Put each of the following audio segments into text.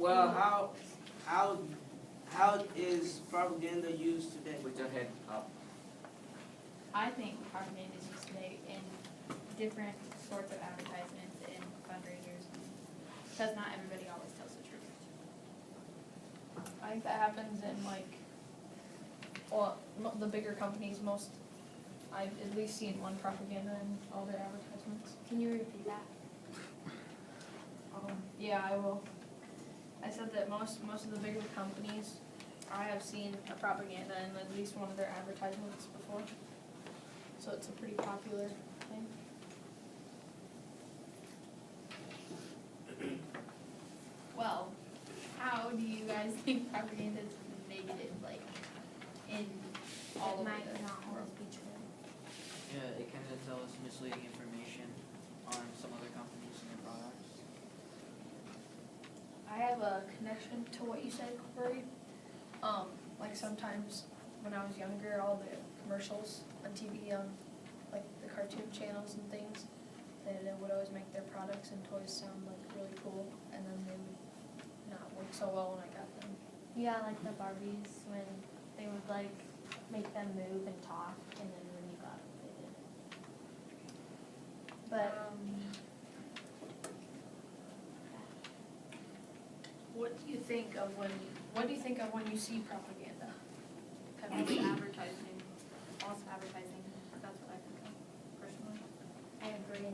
Well, how is propaganda used today? With your head up. I think propaganda is used today in different sorts of advertisements and fundraisers, because not everybody always tells the truth. I think that happens in the bigger companies. I've at least seen one propaganda in all their advertisements. Can you repeat that? Yeah, I will. I said that most of the bigger companies, I have seen a propaganda in at least one of their advertisements before. So it's a pretty popular thing. Well, how do you guys think propaganda is negative, like, in all It of might the not world? always be true. Yeah, it can tell us misleading information on some other companies and their products. I have a connection to what you said, Corey. Like sometimes when I was younger, all the commercials on TV, like the cartoon channels and things, they would always make their products and toys sound like really cool, and then they would not work so well when I got them. Yeah, like the Barbies, when they would like make them move and talk, and then when you got them, they didn't. But What do you think of when you see propaganda? False advertising, that's what I think of, personally. I agree.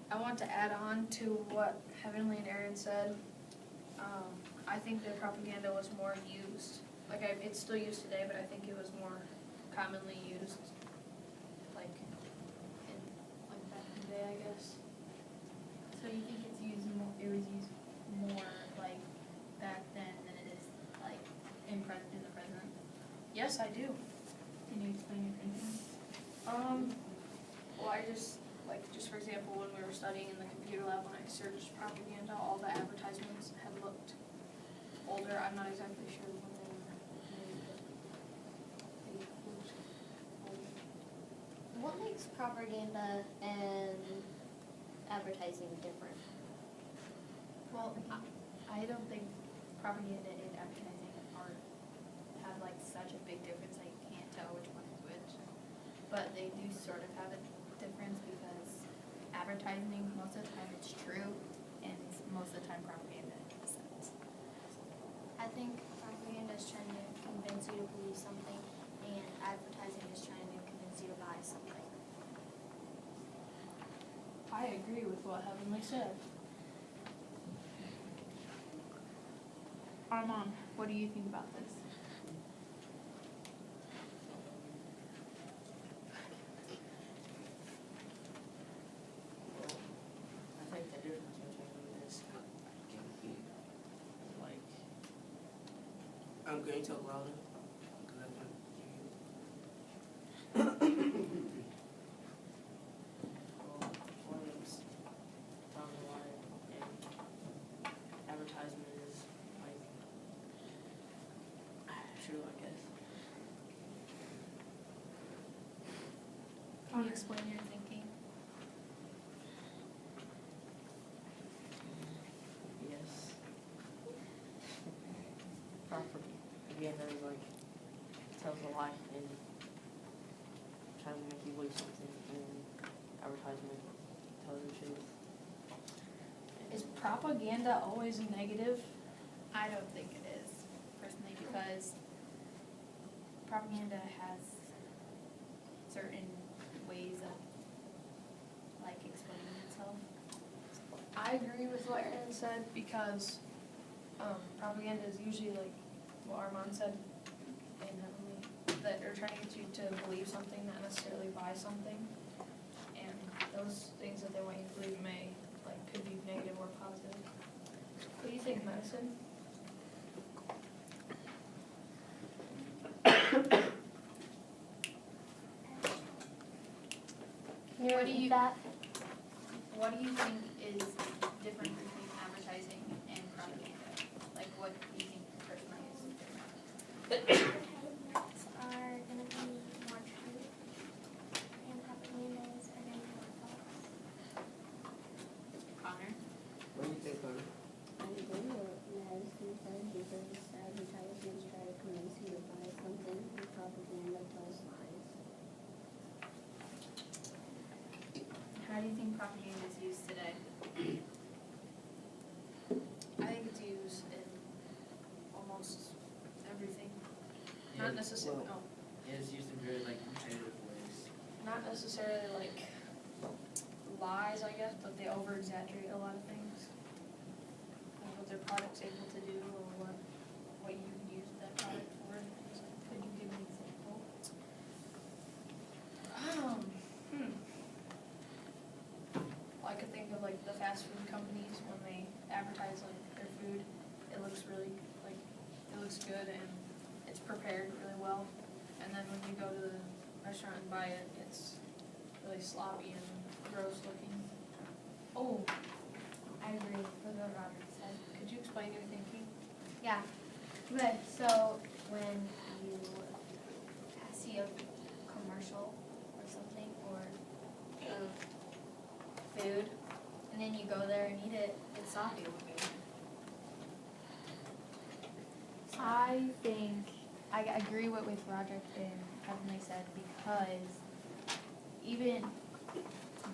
I want to add on to what Heavenly and Aaron said. I think their propaganda was more used, it's still used today, but I think it was more commonly used, like back in the day, I guess. So you think it was used more, like, back then than it is, like, in the present? Yes, I do. Can you explain your thinking? Well, just for example, when we were studying in the computer lab, when I searched propaganda, all the advertisements had looked older. I'm not exactly sure when they were made, but they looked older. What makes propaganda and advertising different? Well, I don't think propaganda and advertising have like such a big difference, I can't tell which one is which. But they do sort of have a difference because advertising, most of the time it's true, and most of the time propaganda isn't. I think propaganda is trying to convince you to believe something, and advertising is trying to convince you to buy something. I agree with what Heavenly said. Armand, what do you think about this? I think the difference between this can be like, I'm going to talk louder because I can't hear you. One is down the line and advertisement is like true, I guess. Can you explain your thinking? Yes. Property. Again, there's like, tells a lie and trying to make you believe something, and advertisement tells the truth. Is propaganda always negative? I don't think it is, personally, because propaganda has certain ways of, like, explaining itself. I agree with what Aaron said because propaganda is usually like what Armand said and Heavenly, that they're trying to get you to believe something, not necessarily buy something. And those things that they want you to believe could be negative or positive. What do you think, Madison? Can you What do repeat you- that? What do you think is different between advertising and propaganda? Like, what do you think personally is different? Are going to be more true, and propagandas are going to be more false. Connor? think on it? I agree with Madison said because advertisements try to convince you to buy something and propaganda tells lies. How do you think propaganda is used today? I think it's used in almost everything. Not Yeah, necessarily, well- it's used in very like competitive ways. not necessarily like lies, I guess, but they over exaggerate a lot of things. Like what their product's able to do or what you can use that product for. and things like that. Could you give an example? Well, I could think of like the fast food companies when they advertise like their food, it looks really like, it looks good and it's prepared really well. And then when you go to the restaurant and buy it, it's really sloppy and gross looking. Oh, I agree with what Roger said. Could you explain your thinking? Yeah, okay, so when you see a commercial or something, or of food, and then you go there and eat it, it's sloppy looking. I think, I agree with Roderick and Heavenly said, because even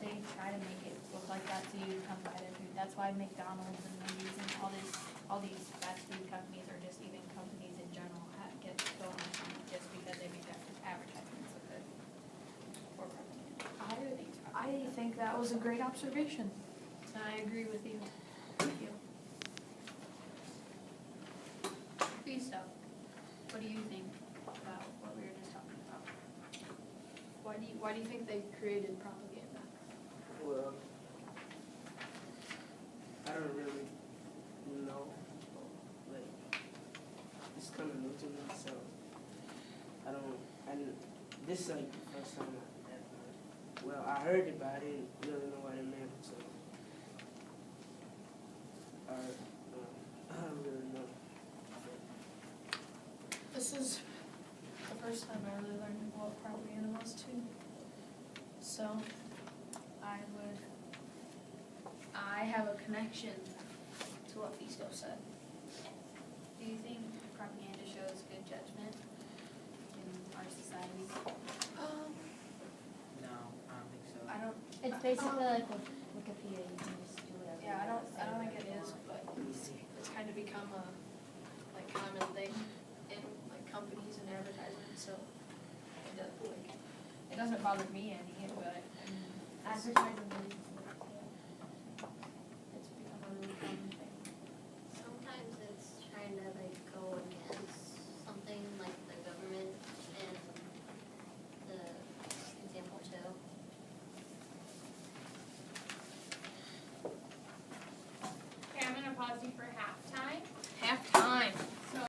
they try to make it look like that so you come buy their food. That's why McDonald's and Wendy's and all these fast food companies, or just even companies in general, get so much money just because they make that advertisements look good. For propaganda. I think that was a great observation. And I agree with you. Thank you. Christo, what do you think about what we were just talking about? Why do you think they created propaganda? Well, I don't really know. Like, it's kind of new to me, so this is like the first time I ever, well, I heard it, but I didn't really know what it meant, so. I don't really know. This is the first time I really learned what propaganda was too. So, I have a connection to what Fisto said. Do you think propaganda shows good judgment in our society? No, I don't think so. I don't, It's basically like with Wikipedia, you can just do whatever. yeah, I you don't want, think say it whatever is, you want. but it's kind of become a, like, common thing in, like, companies and advertisements, so it does, like, it doesn't bother me any, but, I mean, Advertising is it's become a really common thing. Sometimes it's trying to like go against something like the government and the example too. Okay, I'm gonna pause you for